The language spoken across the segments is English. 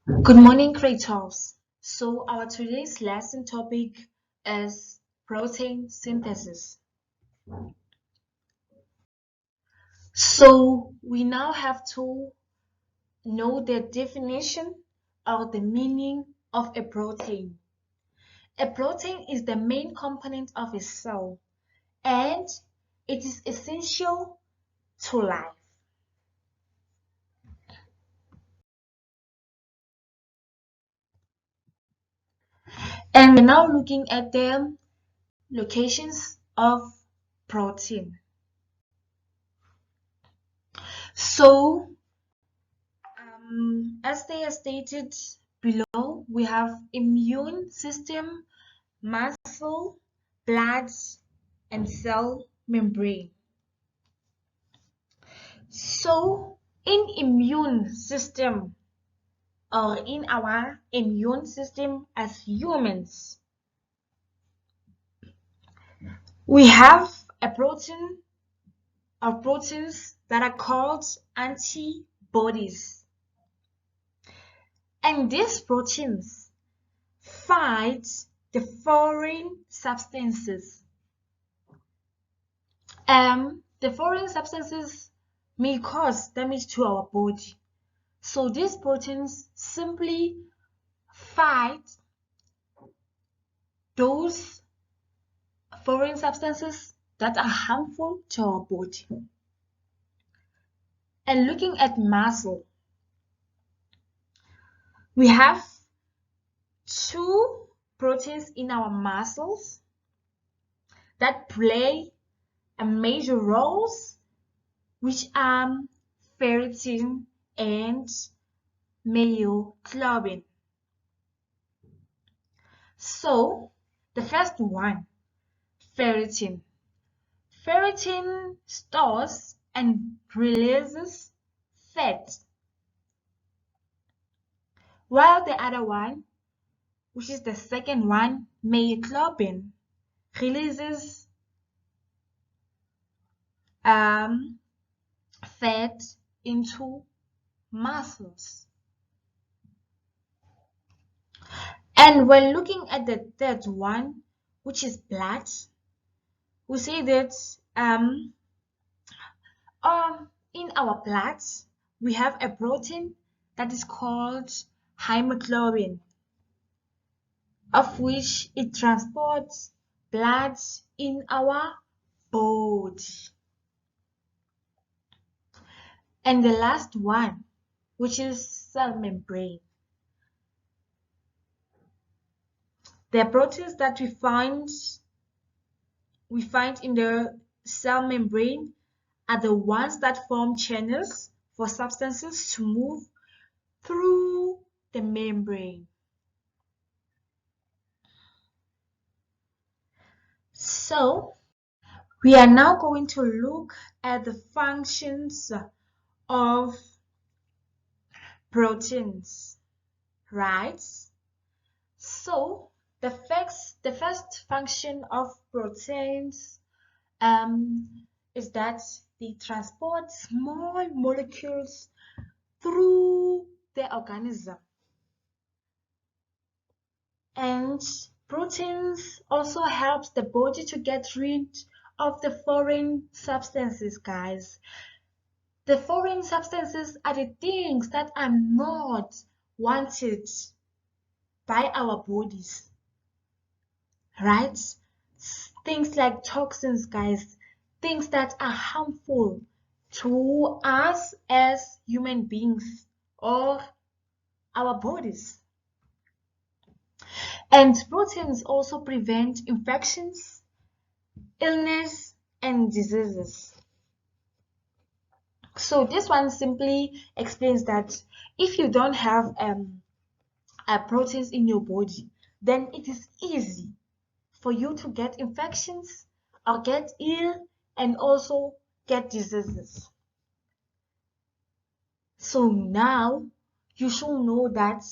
Good morning, creators. So our today's lesson topic is protein synthesis. So we now have to know the definition or the meaning of a protein. A protein is the main component of a cell and it is essential to life. And we're now looking at the locations of protein. So as they are stated below, we have immune system, muscle, blood, and cell membrane. So in immune system or in our immune system as humans, we have a protein or proteins that are called antibodies. And these proteins fight the foreign substances. The foreign substances may cause damage to our body. So these proteins simply fight those foreign substances that are harmful to our body. And looking at muscle, we have two proteins in our muscles that play a major roles, which are ferritin and myoglobin. So the first one, ferritin. Ferritin stores and releases fat, while the other one, which is the second one, myoglobin, releases fat into muscles. And when looking at the third one, which is blood, we see that in our blood we have a protein that is called hemoglobin, of which it transports blood in our body. And the last one, which is cell membrane. The proteins that we find in the cell membrane are the ones that form channels for substances to move through the membrane. So we are now going to look at the functions of proteins, right? So the first function of proteins is that they transport small molecules through the organism. And proteins also helps the body to get rid of the foreign substances, guys. The foreign substances are the things that are not wanted by our bodies, right? Things like toxins, guys, things that are harmful to us as human beings or our bodies. And proteins also prevent infections, illness, and diseases. So this one simply explains that if you don't have proteins in your body, then it is easy for you to get infections or get ill and also get diseases. So now you should know that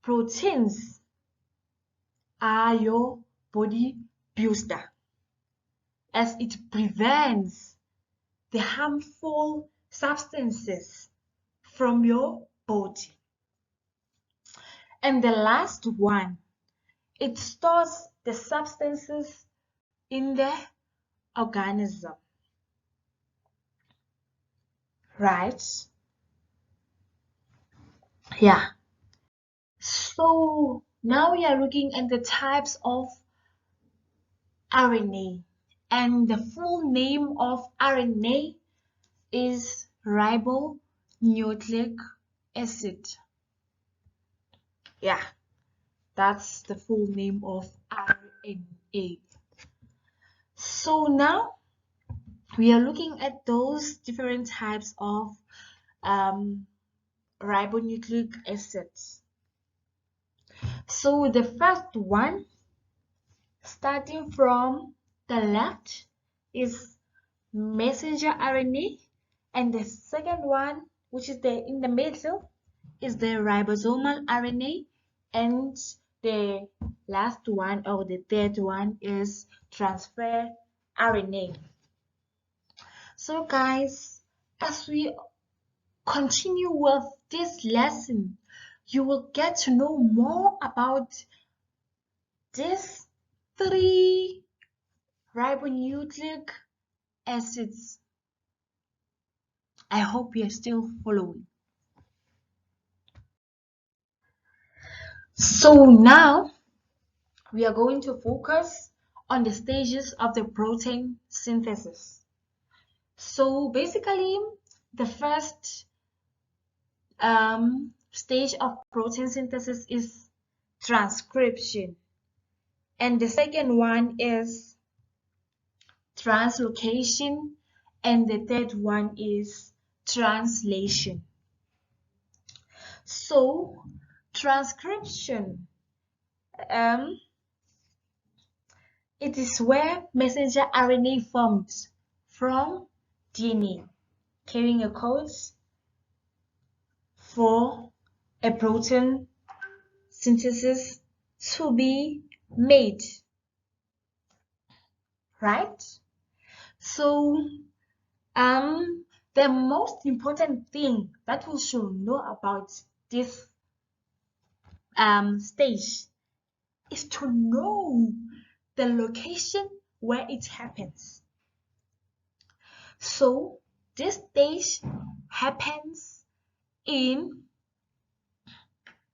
proteins are your body booster, as it prevents the harmful substances from your body. And the last one, it stores the substances in the organism, right? Yeah. So now we are looking at the types of RNA, and the full name of RNA is ribonucleic acid. Yeah, that's the full name of RNA. So now we are looking at those different types of ribonucleic acids. So the first one, starting from the left, is messenger RNA, and the second one, which is in the middle, is the ribosomal RNA, and the last one, or the third one, is transfer RNA. So guys, as we continue with this lesson, you will get to know more about these three ribonucleic acids. I hope you're still following. So now we are going to focus on the stages of the protein synthesis. So basically, the first stage of protein synthesis is transcription, and the second one is translocation, and the third one is translation. So transcription, it is where messenger RNA forms from DNA, carrying a code for a protein synthesis to be made, right? So the most important thing that we should know about this stage is to know the location where it happens. So this stage happens in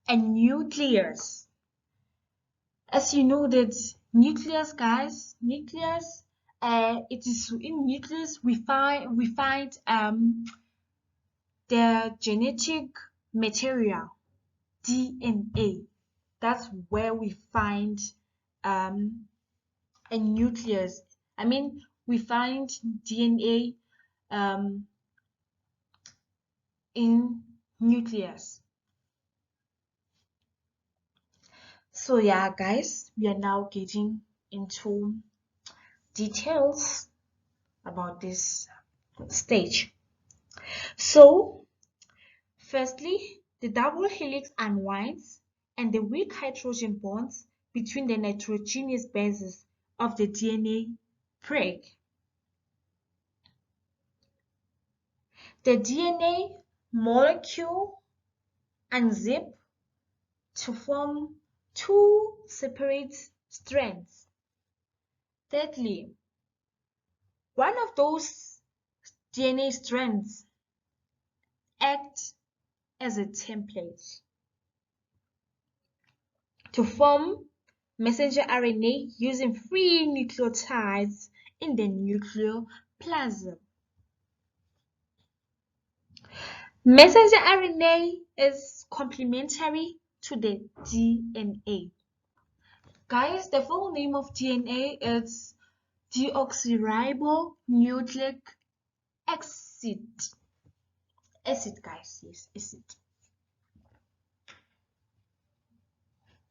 a nucleus. As you know that nucleus, guys, nucleus, it is in nucleus we find the genetic material, DNA. That's where we find a nucleus. I mean, we find DNA in nucleus. So yeah, guys, we are now getting into details about this stage. So firstly, the double helix unwinds and the weak hydrogen bonds between the nitrogenous bases of the DNA break. The DNA molecule unzip to form two separate strands. Thirdly, one of those DNA strands acts as a template to form messenger RNA using free nucleotides in the nucleoplasm. Messenger RNA is complementary to the DNA. Guys, the full name of DNA is deoxyribonucleic acid. Acid, guys, yes, acid.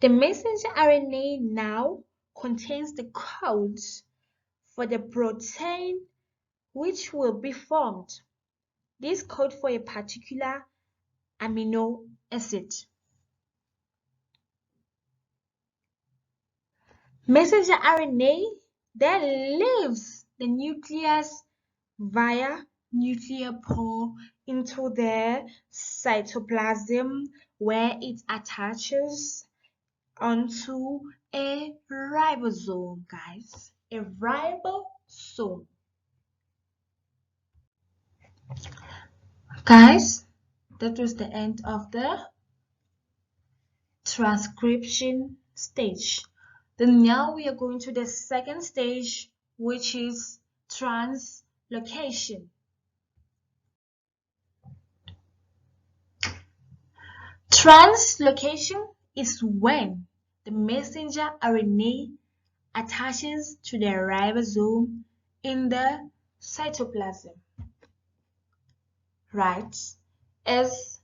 The messenger RNA now contains the codes for the protein which will be formed. This code for a particular amino acid. Messenger RNA then leaves the nucleus via nuclear pore into the cytoplasm where it attaches onto a ribosome, guys. A ribosome. Guys, that was the end of the transcription stage. Then now we are going to the second stage, which is translocation. Translocation is when the messenger RNA attaches to the ribosome in the cytoplasm, right, as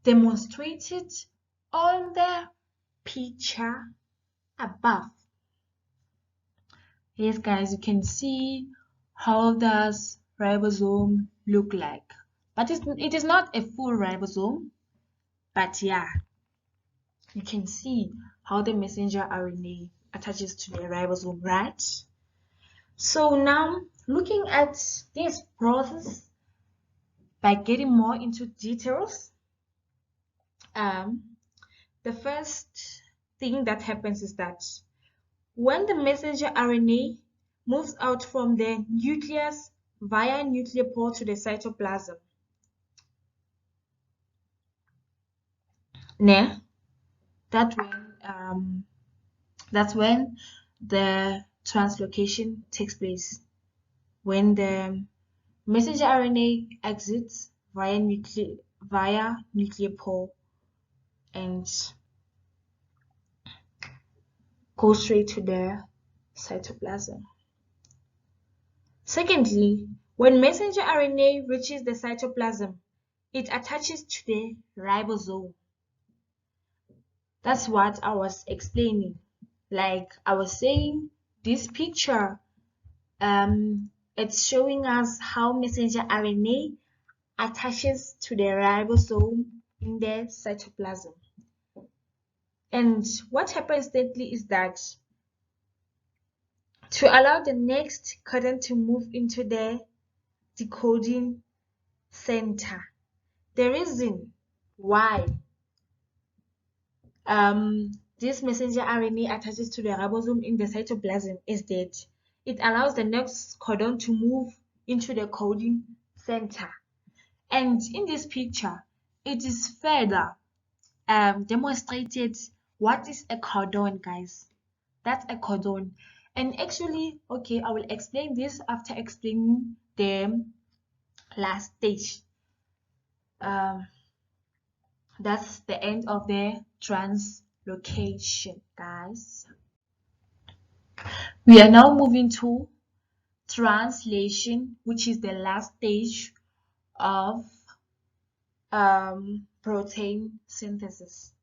demonstrated on the picture above. Yes, guys, you can see how does ribosome look like, but it is not a full ribosome, but yeah, you can see how the messenger RNA attaches to the ribosome, right? So now looking at this process by getting more into details, the first thing that happens is that when the messenger RNA moves out from the nucleus via nuclear pore to the cytoplasm, that's when the translocation takes place. When the messenger RNA exits via nuclear pore and goes straight to the cytoplasm. Secondly, when messenger RNA reaches the cytoplasm, it attaches to the ribosome. That's what I was explaining. Like I was saying, this picture, it's showing us how messenger RNA attaches to the ribosome in the cytoplasm. And what happens thirdly is that to allow the next codon to move into the decoding center, the reason why this messenger RNA attaches to the ribosome in the cytoplasm is that it allows the next codon to move into the coding center. And in this picture, it is further demonstrated what is a codon, guys. That's a codon. And actually, okay, I will explain this after explaining the last stage. That's the end of the translocation, guys. We are now moving to translation, which is the last stage of protein synthesis.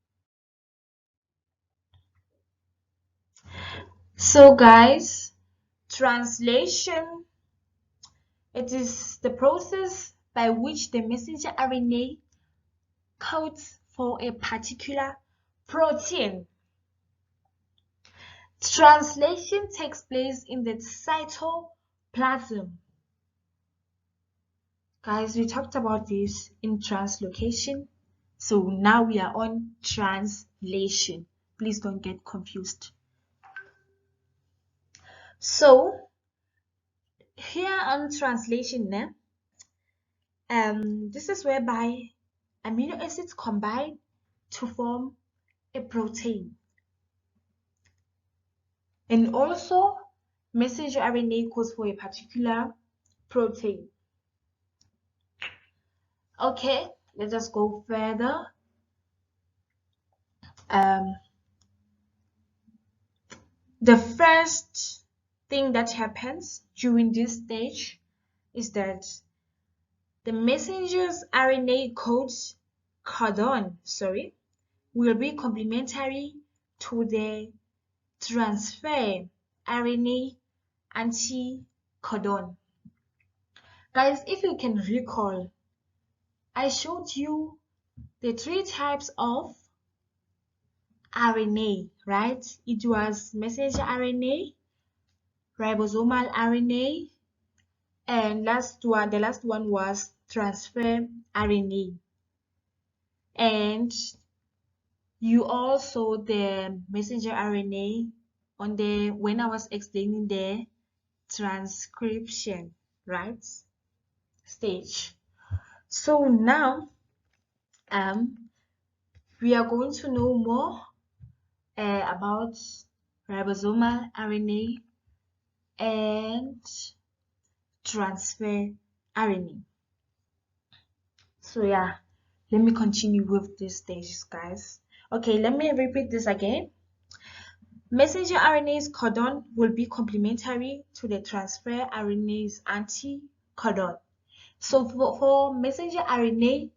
So guys, translation, it is the process by which the messenger RNA codes for a particular protein. Translation takes place in the cytoplasm. Guys, we talked about this in translocation. So now we are on translation. Please don't get confused. So here on translation, this is whereby amino acids combine to form a protein. And also messenger RNA codes for a particular protein. Okay, let us go further. The first thing that happens during this stage is that the messenger's RNA codon will be complementary to the transfer RNA anticodon. Guys, if you can recall, I showed you the 3 types of RNA, right? It was messenger RNA, ribosomal RNA, and the last one was transfer RNA. And you also the messenger RNA on the when I was explaining the transcription, right, stage. So now we are going to know more about ribosomal RNA and transfer RNA. So yeah, let me continue with these stages, guys. Okay, let me repeat this again. Messenger RNA's codon will be complementary to the transfer RNA's anti-codon. So for messenger RNA,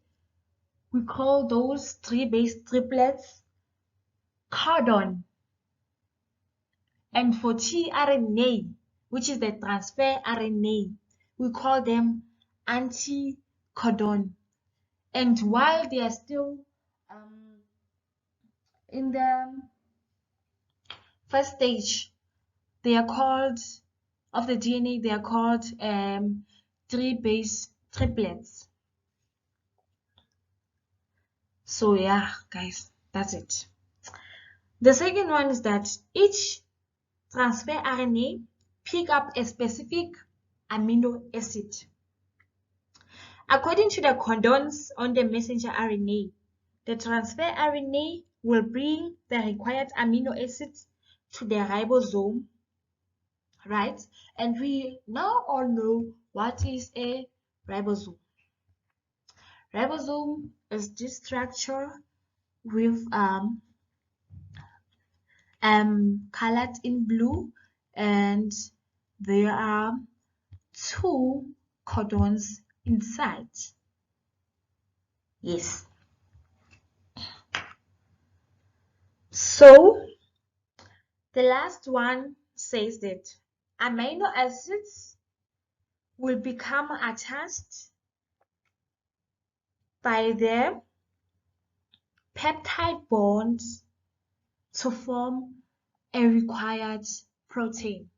we call those three base triplets codon. And for tRNA, which is the transfer RNA, we call them anti-codon. And while they are still in the first stage, they are called of the DNA. They are called three base triplets. So yeah, guys, that's it. The second one is that each transfer RNA pick up a specific amino acid. According to the codons on the messenger RNA, the transfer RNA will bring the required amino acids to the ribosome, right? And we now all know what is a ribosome. Ribosome is this structure with colored in blue, and there are two codons inside. Yes. So the last one says that amino acids will become attached by the peptide bonds to form a required protein.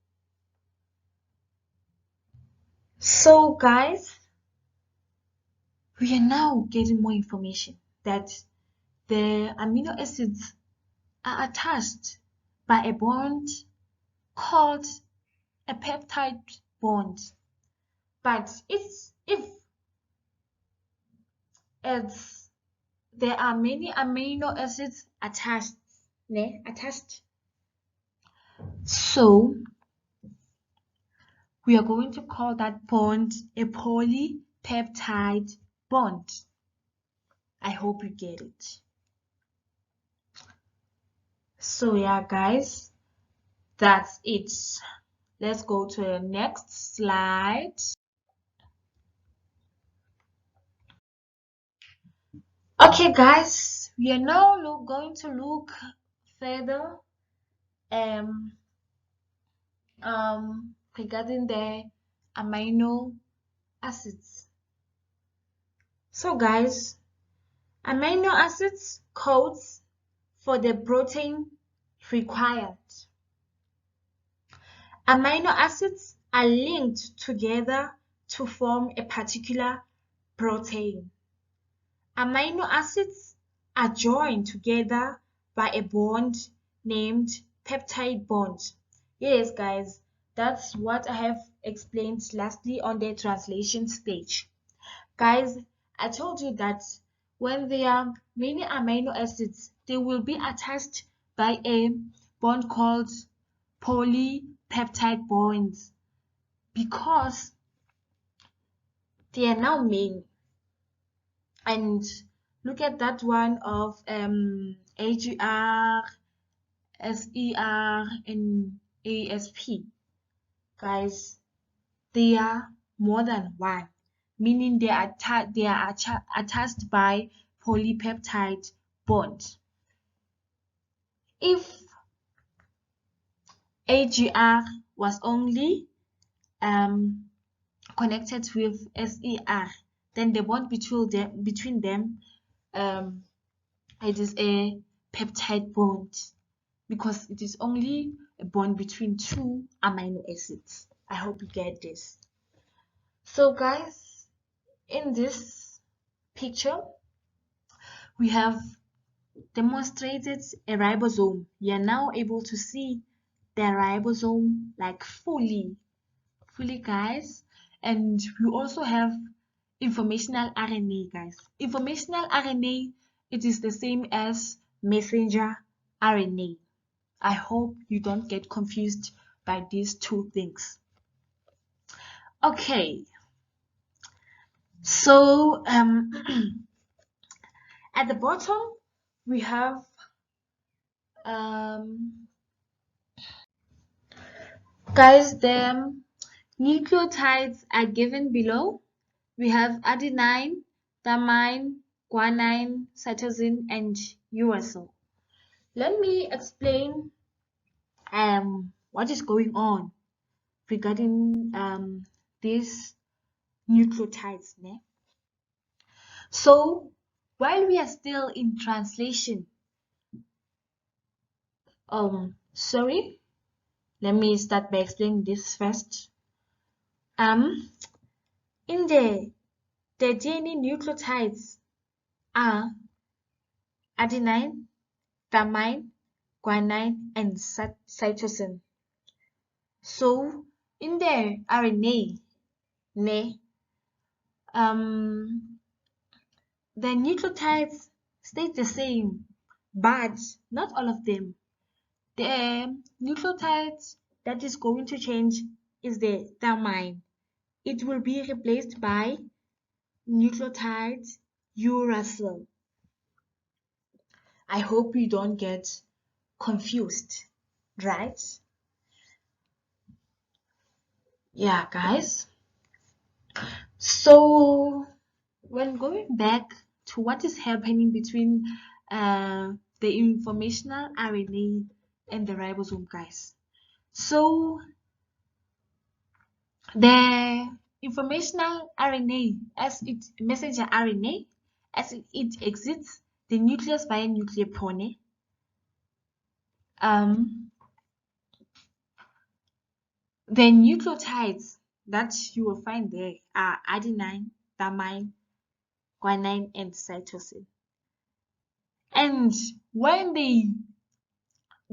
So guys, we are now getting more information that the amino acids are attached by a bond called a peptide bond. But if there are many amino acids attached, so we are going to call that bond a polypeptide bond. I hope you get it. So yeah, guys, that's it. Let's go to the next slide. Okay, guys, we are now going to look further regarding the amino acids. So guys, amino acids codes for the protein required. Amino acids are linked together to form a particular protein. Amino acids are joined together by a bond named peptide bond. Yes, guys, that's what I have explained lastly on the translation stage. Guys, I told you that when there are many amino acids, they will be attached by a bond called polypeptide bonds because they are now many. And look at that one of AGR, SER, and ASP. Guys, they are more than one, meaning they are attached by polypeptide bond. If AGR was only connected with SER, then the bond between them it is a peptide bond because it is only a bond between two amino acids. I hope you get this. So guys, in this picture, we have demonstrated a ribosome. You are now able to see the ribosome like fully guys. And we also have informational RNA, guys. Informational RNA, it is the same as messenger RNA. I hope you don't get confused by these two things. Okay, so at the bottom we have guys, the nucleotides are given below. We have adenine, thymine, guanine, cytosine, and uracil. Let me explain what is going on regarding these nucleotides. Ne? So while we are still in translation, sorry, let me start by explaining this first. In the DNA nucleotides are adenine, thymine, guanine, and cytosine. So in the RNA, the nucleotides stay the same, but not all of them. The nucleotides that is going to change is the thymine. It will be replaced by nucleotide uracil. I hope you don't get confused, right? Yeah, guys. So when going back to what is happening between the informational RNA and the ribosome, guys. So the informational RNA, as its messenger RNA, as it exits the nucleus via nuclear pore, the nucleotides that you will find there are adenine, thymine, guanine, and cytosine. And when they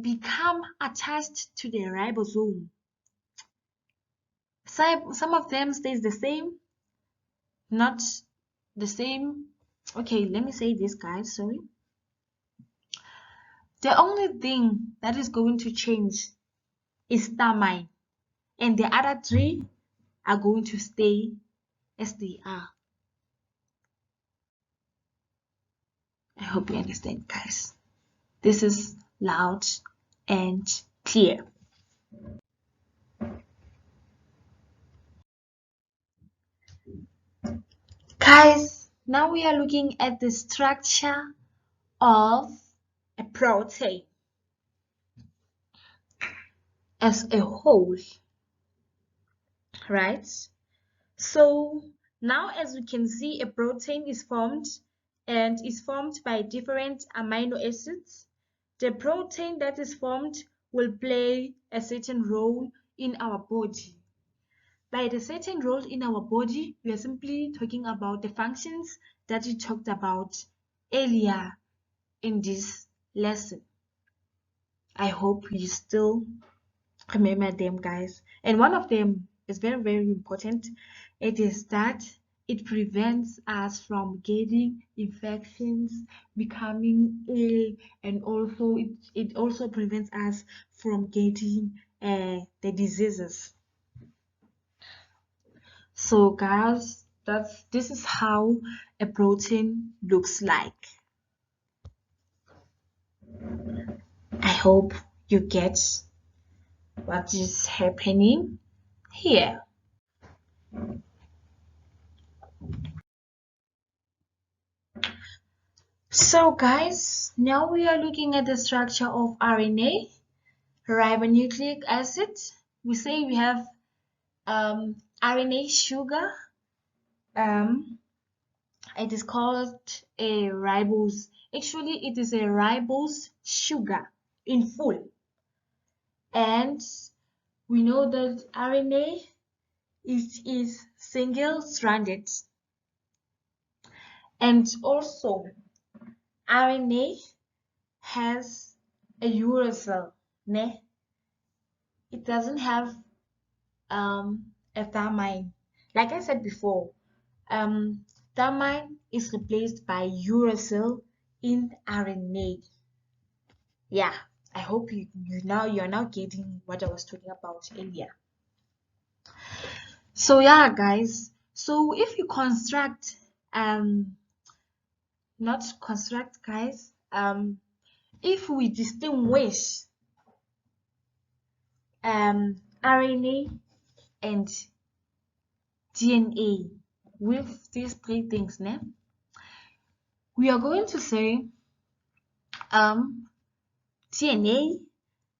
become attached to the ribosome, some of them stays the same, not the same. Okay, let me say this, guys, sorry. The only thing that is going to change is thymine, and the other three are going to stay as they are. I hope you understand, guys. This is loud and clear. Guys, now we are looking at the structure of a protein as a whole, right? So now, as we can see, a protein is formed and is formed by different amino acids. The protein that is formed will play a certain role in our body. By the certain role in our body, we are simply talking about the functions that we talked about earlier in this lesson. I hope you still remember them, guys. And one of them is very, very important. It is that it prevents us from getting infections, becoming ill, and also it also prevents us from getting the diseases. So guys, this is how a protein looks like. I hope you get what is happening here. So guys, now we are looking at the structure of RNA, ribonucleic acid. We say we have RNA sugar. It is called a ribose. Actually, it is a ribose sugar in full. And we know that RNA is single-stranded. And also, RNA has a uracil, ne? It doesn't have a thymine. Like I said before, thymine is replaced by uracil in RNA. Yeah, I hope you're now getting what I was talking about earlier. So yeah, guys. So if you construct not construct, guys, if we distinguish RNA and DNA with these three things, ne? We are going to say DNA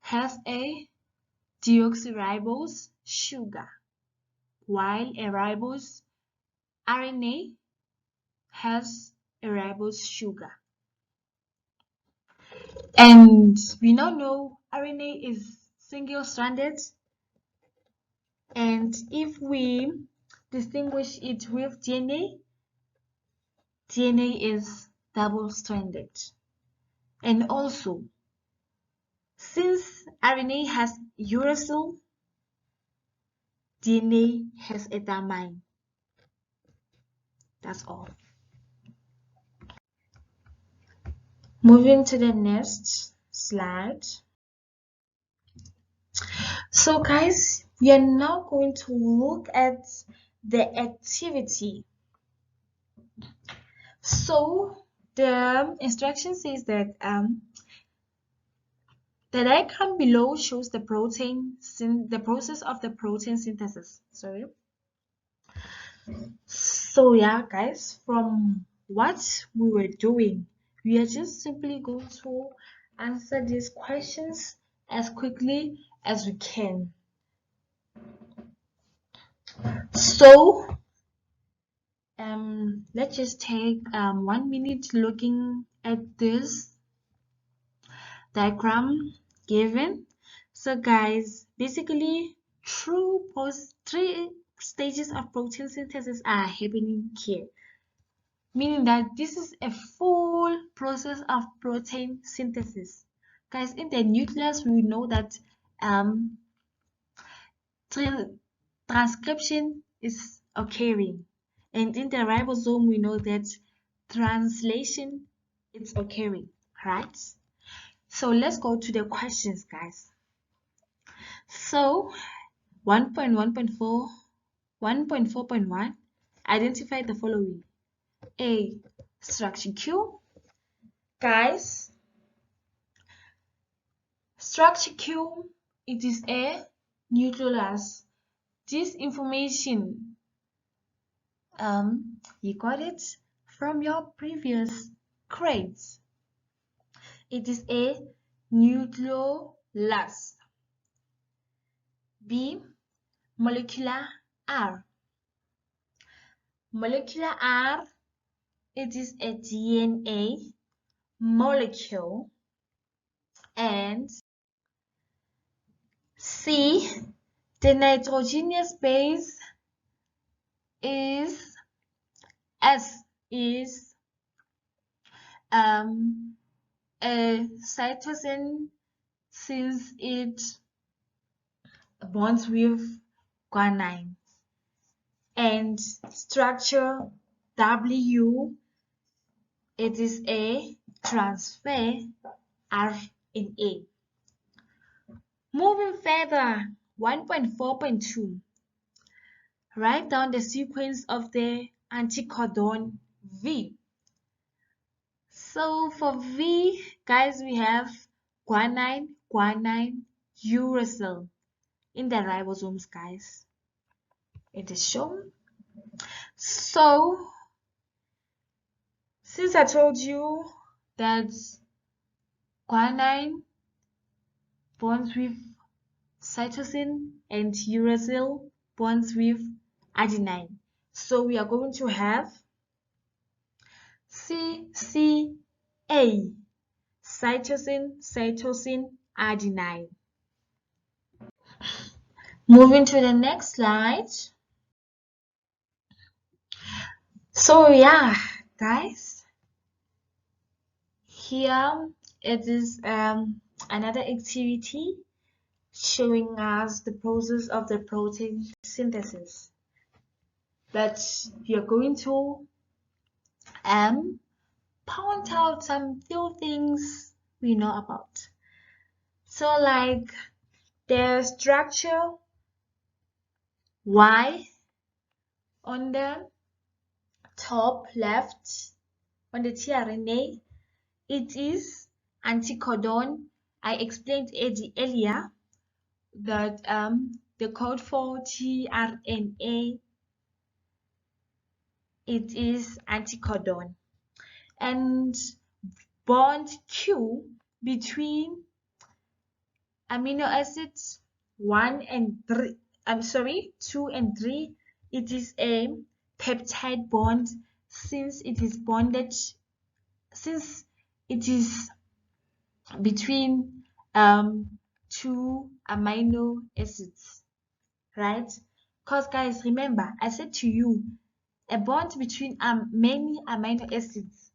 has a deoxyribose sugar, while a ribose RNA has a ribose sugar. And we now know RNA is single-stranded, and if we distinguish it with DNA, DNA is double-stranded. And also, since RNA has uracil, DNA has a thymine. That's all. Moving to the next slide. So guys, we are now going to look at the activity. So the instruction says that the diagram below shows the process of the protein synthesis. Sorry. So yeah, guys, from what we were doing, we are just simply going to answer these questions as quickly as we can. So let's just take 1 minute looking at this diagram given. So guys, basically three stages of protein synthesis are happening here, meaning that this is a full process of protein synthesis. Guys, in the nucleus we know that transcription is occurring, and in the ribosome we know that translation is occurring, right? So let's go to the questions, guys. So 1.1.4 1.4.1 identify the following. A, structure Q. Guys, structure Q, it is a nucleus. This information you got it from your previous grades. It is a nucleolus. B, molecular R. Molecular R, it is a DNA molecule. And C, the nitrogenous base is S, is a cytosine, since it bonds with guanine. And structure W, it is a transfer RNA. Moving further, 1.4.2, write down the sequence of the anticodon V. So for V, guys, we have guanine, uracil in the ribosomes, guys. It is shown. So since I told you that guanine bonds with cytosine and uracil bonds with adenine, so we are going to have CCA, cytosine, adenine. Moving to the next slide. So yeah, guys, here it is another activity showing us the process of the protein synthesis. But we are going to point out some few things we know about. So like the structure Y on the top left on the tRNA, it is anticodon. I explained earlier that the code for tRNA, it is anticodon. And bond Q between amino acids 2 and 3, it is a peptide bond since it is between two amino acids, right? Because guys, remember I said to you, a bond between many amino acids,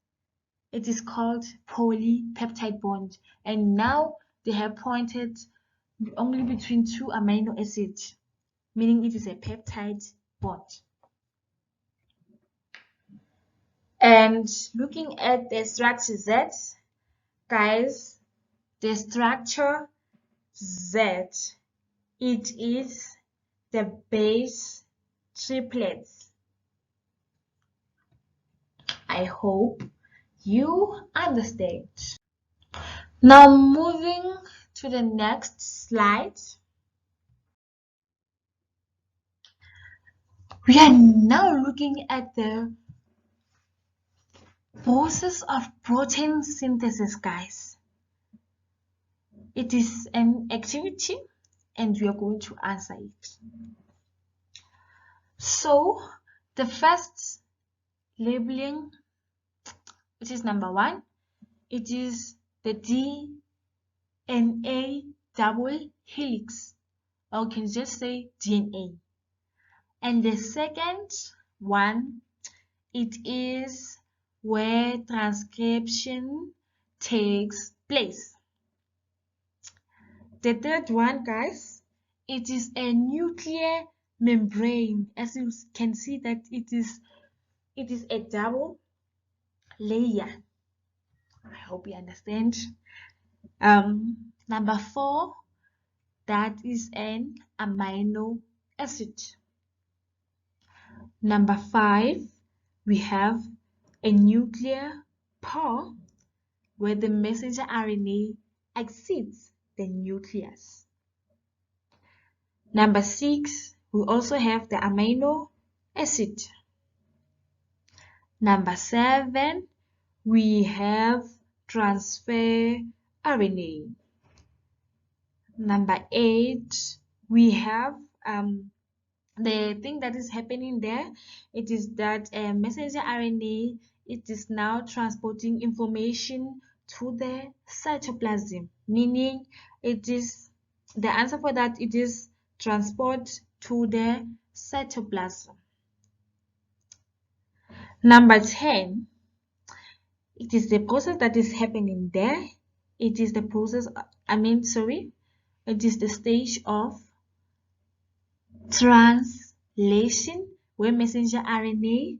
it is called polypeptide bond, and now they have pointed only between two amino acids, meaning it is a peptide bond. And looking at the structure Z, guys, the structure Z, it is the base triplets. I hope you understand. Now moving to the next slide. We are now looking at the process of protein synthesis, guys. It is an activity and we are going to answer it. So the first labeling, which is number 1, it is the DNA double helix, or you can just say DNA. And the second one, it is where transcription takes place. The third one, guys, it is a nuclear membrane. As you can see that it is a double layer. I hope you understand. Number 4, that is an amino acid. Number 5, we have a nuclear pore where the messenger RNA exceeds the nucleus. Number 6, we also have the amino acid. Number 7, we have transfer RNA. Number 8, we have the thing that is happening there, it is that messenger RNA, it is now transporting information to the cytoplasm, meaning it is the answer for that, it is transport to the cytoplasm. Number 10, it is the process that is happening there. It is the process, it is the stage of translation where messenger RNA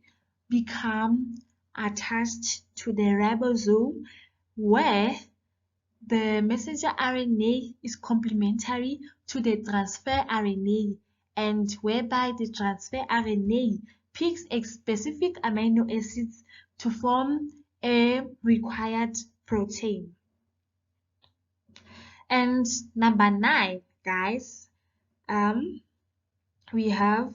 become attached to the ribosome, where the messenger RNA is complementary to the transfer RNA, and whereby the transfer RNA picks a specific amino acids to form a required protein. And number 9, guys, we have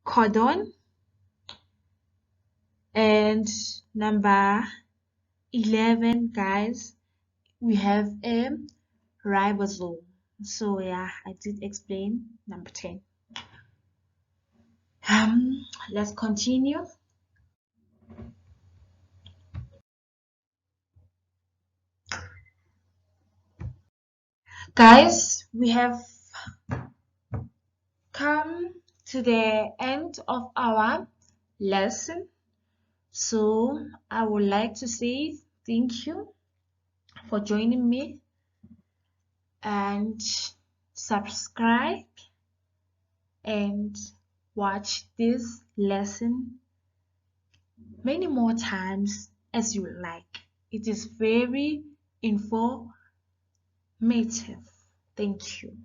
codon, and number 11, guys, we have a ribosome. So yeah, I did explain number 10. Let's continue. Guys, we have come to the end of our lesson. So I would like to say thank you for joining me and subscribe and watch this lesson many more times as you like. It is very informative. Thank you.